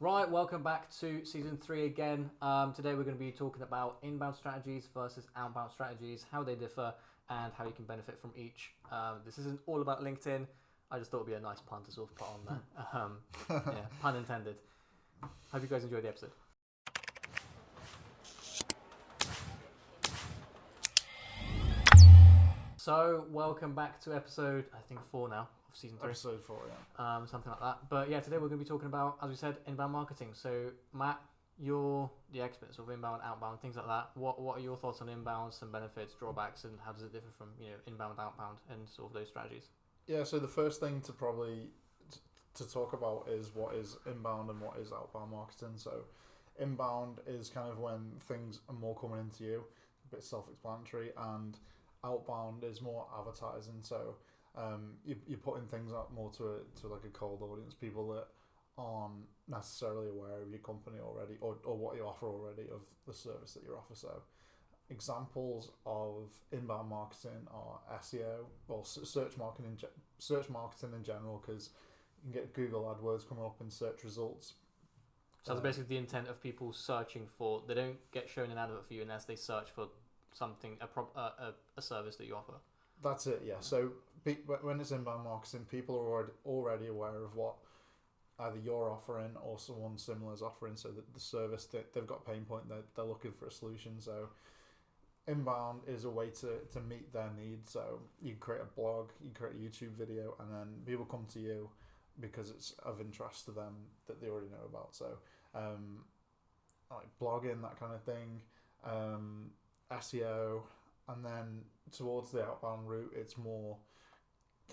Right, welcome back to season 3 again. Today we're going to be talking about inbound strategies versus outbound strategies, how they differ, and how you can benefit from each. This isn't all about LinkedIn. I just thought it'd be a nice pun to sort of put on there. Yeah, pun intended. Hope you guys enjoyed the episode. So, welcome back to episode, I think 4 now, of season 3. Episode 4, yeah. Something like that. But yeah, today we're going to be talking about, as we said, inbound marketing. So, Matt, you're the expert of inbound, outbound, things like that. What are your thoughts on inbound, some benefits, drawbacks, and how does it differ from inbound, outbound, and sort of those strategies? Yeah, so the first thing to probably to talk about is what is inbound and what is outbound marketing. So, inbound is kind of when things are more coming into you, a bit self-explanatory, and outbound is more advertising. So you're putting things out more to like a cold audience, people that aren't necessarily aware of your company already or what you offer already, of the service that you offer. So examples of inbound marketing are SEO or search marketing in general, because you can get Google AdWords coming up in search results. So that's basically the intent of people searching for. They don't get shown an advert for you unless they search for something, a service that you offer. That's it, yeah. So when it's inbound marketing, people are already aware of what either you're offering or someone similar is offering. So that the service that they've got a pain point, they're looking for a solution. So inbound is a way to meet their needs. So you create a blog, you create a YouTube video, and then people come to you because it's of interest to them that they already know about. So like blogging, that kind of thing. SEO, and then towards the outbound route, it's more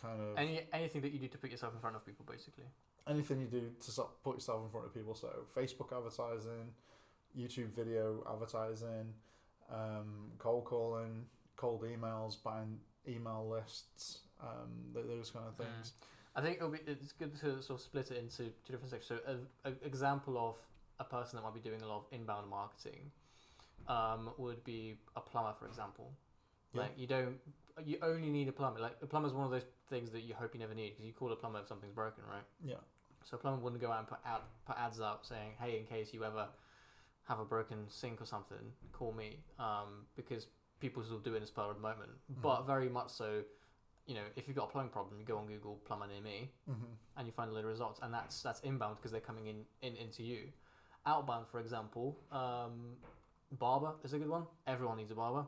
kind of anything that you do to put yourself in front of people, basically. Anything you do to put yourself in front of people. So Facebook advertising, YouTube video advertising, cold calling, cold emails, buying email lists, those kind of things. I think it's good to sort of split it into 2 different sections. So an example of a person that might be doing a lot of inbound marketing would be a plumber, for example. Yeah. Like you only need a plumber. Like a plumber is one of those things that you hope you never need, because you call a plumber if something's broken, right? Yeah. So a plumber wouldn't go out and put ads out saying, "Hey, in case you ever have a broken sink or something, call me," because people still do it in a spur of the moment. Mm-hmm. But very much so, if you've got a plumbing problem, you go on Google plumber near me, and you find a lot of results, and that's inbound because they're coming into you. Outbound, for example. Barber is a good one. Everyone needs a barber.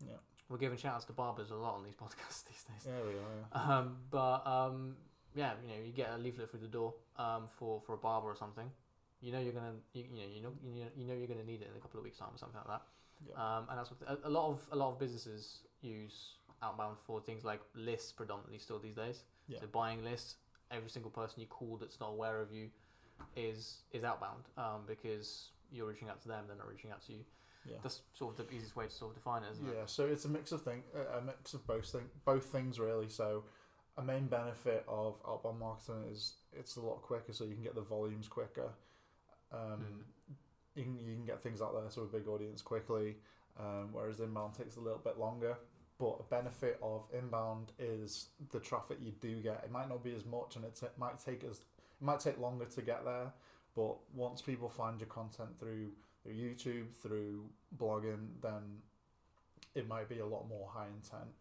Yeah. We're giving shout outs to barbers a lot on these podcasts these days. Yeah, we are. Yeah. You get a leaflet through the door for a barber or something. You're gonna you're gonna need it in a couple of weeks' time or something like that. Yeah. And that's what a lot of businesses use outbound for, things like lists predominantly still these days. Yeah. So buying lists, every single person you call that's not aware of you is outbound, because you're reaching out to them, they're not reaching out to you. Yeah. That's sort of the easiest way to sort of define it, isn't it? Yeah, so it's a mix of both things really. So a main benefit of outbound marketing is it's a lot quicker, so you can get the volumes quicker. You can get things out there to a big audience quickly, whereas inbound takes a little bit longer. But a benefit of inbound is the traffic you do get. It might not be as much, and it might take longer to get there. But once people find your content through YouTube, through blogging, then it might be a lot more high intent.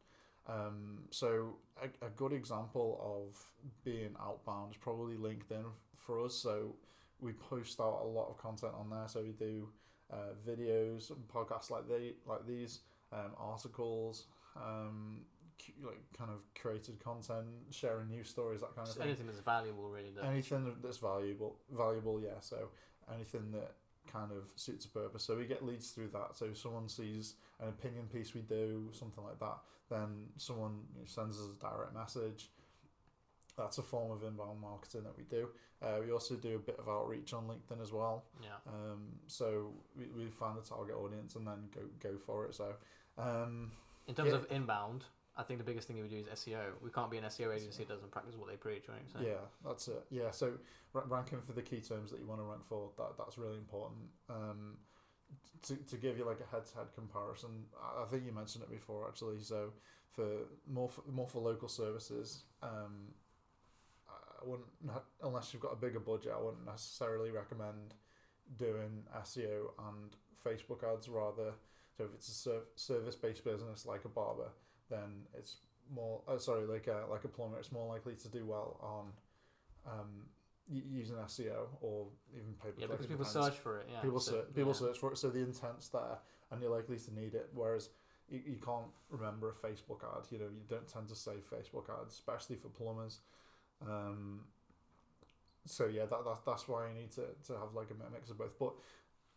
So a good example of being outbound is probably LinkedIn for us. So we post out a lot of content on there. So we do videos, podcasts like these, articles, like kind of created content, sharing news stories, that kind of thing. Anything that's valuable, really. Anything that's valuable, yeah. So anything that kind of suits a purpose. So we get leads through that. So if someone sees an opinion piece we do, something like that, then someone sends us a direct message. That's a form of inbound marketing that we do. We also do a bit of outreach on LinkedIn as well. Yeah. So we find the target audience and then go for it. So in terms of inbound, I think the biggest thing we do is SEO. We can't be an SEO agency that doesn't practice what they preach, right? So. Yeah, that's it. Yeah, so ranking for the key terms that you want to rank for, that's really important. To give you like a head-to-head comparison, I think you mentioned it before actually. So for more for local services, I wouldn't, unless you've got a bigger budget, I wouldn't necessarily recommend doing SEO and Facebook ads rather. So if it's a service-based business like a barber, then it's more like a plumber, it's more likely to do well on using SEO or even pay-per-click. Because people search for it. Yeah, people search for it, so the intent's there, and you're likely to need it. Whereas you can't remember a Facebook ad. You don't tend to save Facebook ads, especially for plumbers. So yeah, that's why you need to have like a mix of both. But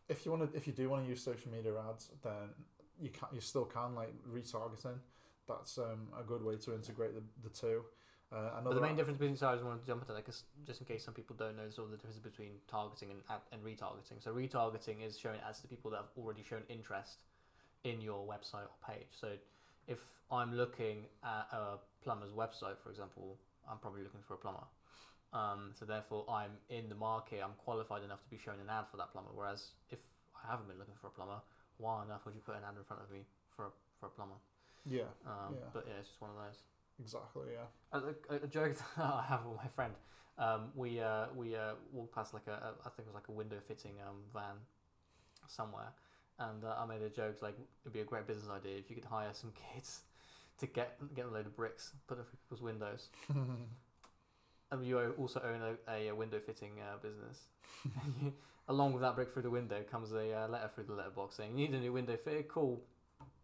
if you do want to use social media ads, then you still can, like retargeting. That's a good way to integrate the two. But the main difference between, sorry, I just wanted to jump into that, because just in case some people don't know sort of the difference between targeting and retargeting. So retargeting is showing ads to people that have already shown interest in your website or page. So if I'm looking at a plumber's website, for example, I'm probably looking for a plumber. So therefore, I'm in the market, I'm qualified enough to be shown an ad for that plumber. Whereas if I haven't been looking for a plumber, why on earth would you put an ad in front of me for a plumber? Yeah. But yeah, it's just one of those. Exactly. Yeah. A joke that I have with my friend. We walked past like I think it was like a window fitting van somewhere, and I made a joke like it'd be a great business idea if you could hire some kids to get a load of bricks, put them through people's windows. And you also own a window fitting business. Along with that brick through the window comes a letter through the letterbox saying, "You need a new window fitted? Cool.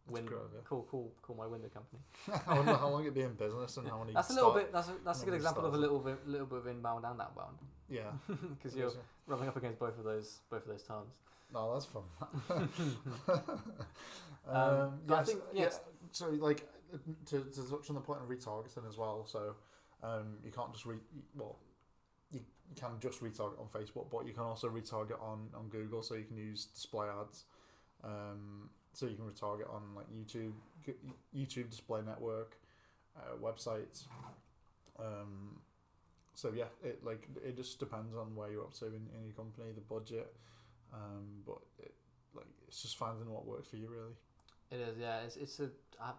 Call my window company." I wonder how long it'd be in business and how many. That's a little bit. That's a good example of a little bit of inbound and outbound. Yeah, because you're rubbing up against both of those terms. No, that's fun. I think So like to touch on the point of retargeting as well. So you can't just you can just retarget on Facebook, but you can also retarget on Google. So you can use display ads. So you can retarget on like YouTube display network, websites. So yeah, it just depends on where you're up to in your company, the budget. But it's just finding what works for you, really. It is, yeah.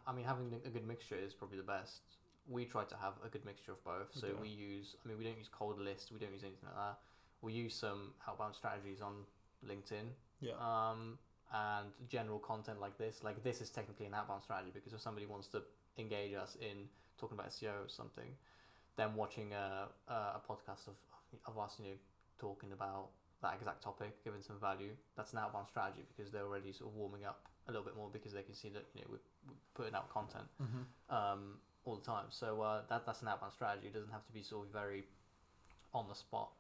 I mean, having a good mixture is probably the best. We try to have a good mixture of both. So we don't use cold lists. We don't use anything like that. We use some outbound strategies on LinkedIn. Yeah. And general content like this. Like this is technically an outbound strategy, because if somebody wants to engage us in talking about SEO or something, then watching a podcast of us, talking about that exact topic, giving some value, that's an outbound strategy, because they're already sort of warming up a little bit more, because they can see that we're putting out content all the time. So that's an outbound strategy. It doesn't have to be sort of very on the spot.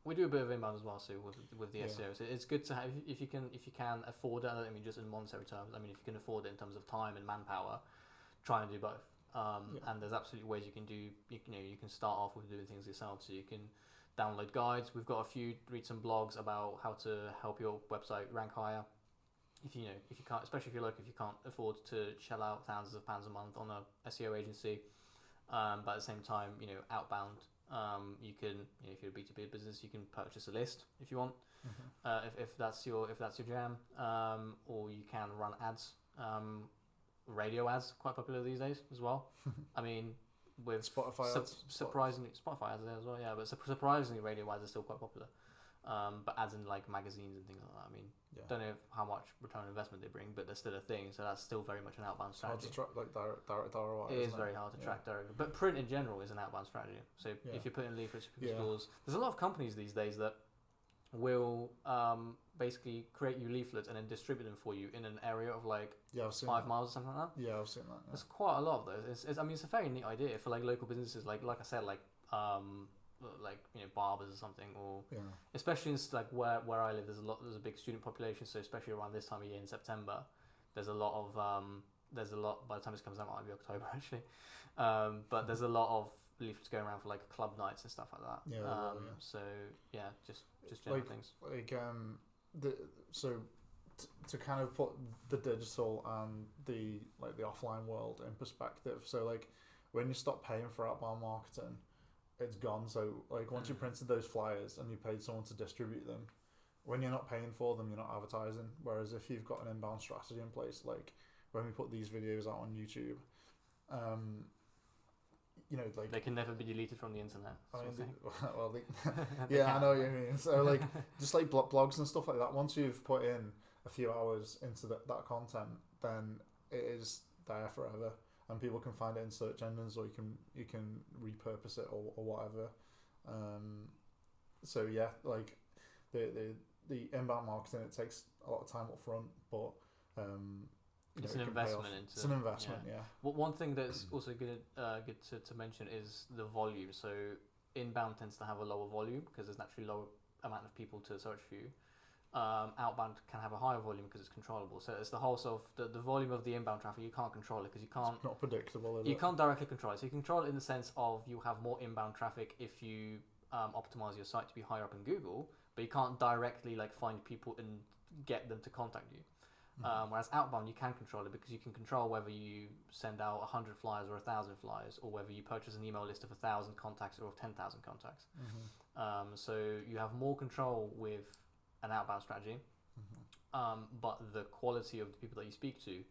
We do a bit of inbound as well, so with the SEO. So it's good to have, if you can afford it. I mean, just in monetary terms. I mean, if you can afford it in terms of time and manpower, try and do both. And there's absolutely ways you can do. You can start off with doing things yourself. So you can download guides. We've got read some blogs about how to help your website rank higher. If you can't, especially if you're local, if you can't afford to shell out thousands of pounds a month on a SEO agency, but at the same time, outbound. You can, if you're a B2B business, you can purchase a list if you want, if that's your jam, or you can run ads, radio ads, quite popular these days as well. I mean, with Spotify ads, surprisingly Spotify ads there as well, yeah, but surprisingly radio ads are still quite popular. But ads in like magazines and things like that. I mean, don't know how much return on investment they bring, but they're still a thing. So that's still very much an outbound strategy. Hard to track, like direct ROI. It is very hard to track directly, but print in general is an outbound strategy. So if you're putting leaflets in people's stores, there's a lot of companies these days that will basically create you leaflets and then distribute them for you in an area of like 5 miles or something like that. Yeah, I've seen that. Yeah. There's quite a lot of those. It's a very neat idea for like local businesses, like I said, like barbers or something, or especially in like where I live, there's a big student population, so especially around this time of year in September, there's a lot by the time this comes out, it might be October actually, but there's a lot of leaflets going around for like club nights and stuff like that. So just general things to kind of put the digital and the offline world in perspective. So like when you stop paying for outbound marketing, it's gone. So like once you printed those flyers and you paid someone to distribute them, when you're not paying for them, you're not advertising. Whereas if you've got an inbound strategy in place, like when we put these videos out on YouTube, like they can never be deleted from the internet. I mean, well, yeah, I know what you mean. So like just like blogs and stuff like that. Once you've put in a few hours into that content, then it is there forever, and people can find it in search engines, or you can repurpose it or whatever. So yeah, like the inbound marketing, it takes a lot of time up front, but it's an investment into. It's an investment, yeah. Well, one thing that's also good to mention is the volume. So inbound tends to have a lower volume because there's naturally lower amount of people to search for you. Outbound can have a higher volume because it's controllable. So it's the whole sort of the volume of the inbound traffic. You can't control it because you can't. It's not predictable. You can't directly control it. So you control it in the sense of you have more inbound traffic if you optimize your site to be higher up in Google, but you can't directly like find people and get them to contact you. Whereas outbound, you can control it because you can control whether you send out 100 flyers or 1,000 flyers, or whether you purchase an email list of 1,000 contacts or of 10,000 contacts. So you have more control with an outbound strategy, but the quality of the people that you speak to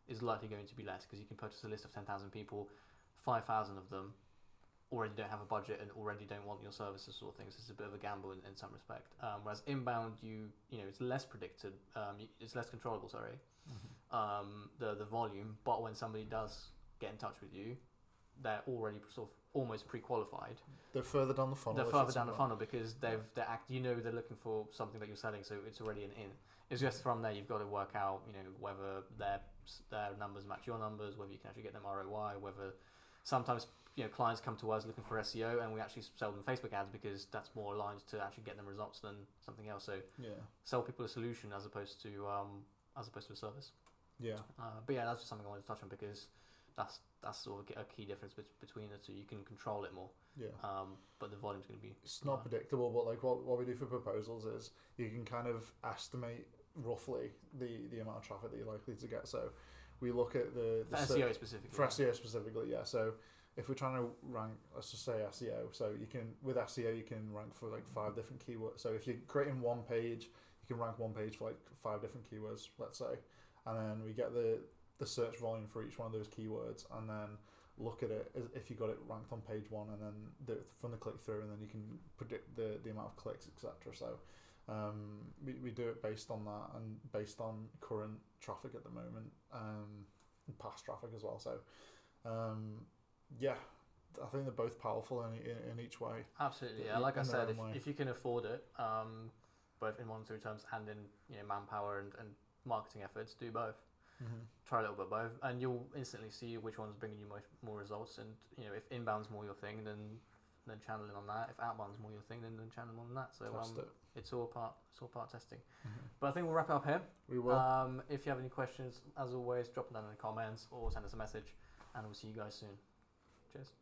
is likely going to be less because you can purchase a list of 10,000 people, 5,000 of them already don't have a budget and already don't want your services, sort of things. It's a bit of a gamble in some respect. Whereas inbound, you know, it's less predicted, it's less controllable. Sorry, the volume. But when somebody does get in touch with you, they're already sort of almost pre-qualified. They're further down the funnel. They're further down the funnel because they're looking for something that you're selling, so it's already an in. It's just from there you've got to work out, you know, whether their numbers match your numbers, whether you can actually get them ROI, whether sometimes, you know, clients come to us looking for SEO and we actually sell them Facebook ads because that's more aligned to actually get them results than something else. So sell people a solution as opposed to a service. But yeah, that's just something I wanted to touch on because that's sort of a key difference between the two. You can control it more. But the volume's going to be. It's not predictable, but like what we do for proposals is you can kind of estimate roughly the amount of traffic that you're likely to get. So we look at the SEO specifically. For SEO specifically, yeah. So if we're trying to rank, let's just say SEO. So you can with SEO you can rank for like 5 different keywords. So if you're creating one page, you can rank one page for like 5 different keywords, let's say, and then we get the search volume for each one of those keywords, and then look at it if you got it ranked on page 1, and then from the click through, and then you can predict the amount of clicks, etc. So we do it based on that and based on current traffic at the moment, and past traffic as well. So I think they're both powerful in each way. Absolutely, yeah. Like I said, if you can afford it, both in monetary terms and in, you know, manpower and marketing efforts, do both. Try a little bit of both, and you'll instantly see which one's bringing you more results. And you know, if inbound's more your thing, then channeling on that. If outbound's more your thing, then channel on that. So it's all part testing. But I think we'll wrap it up here. We will. If you have any questions, as always, drop them down in the comments or send us a message, and we'll see you guys soon. Cheers.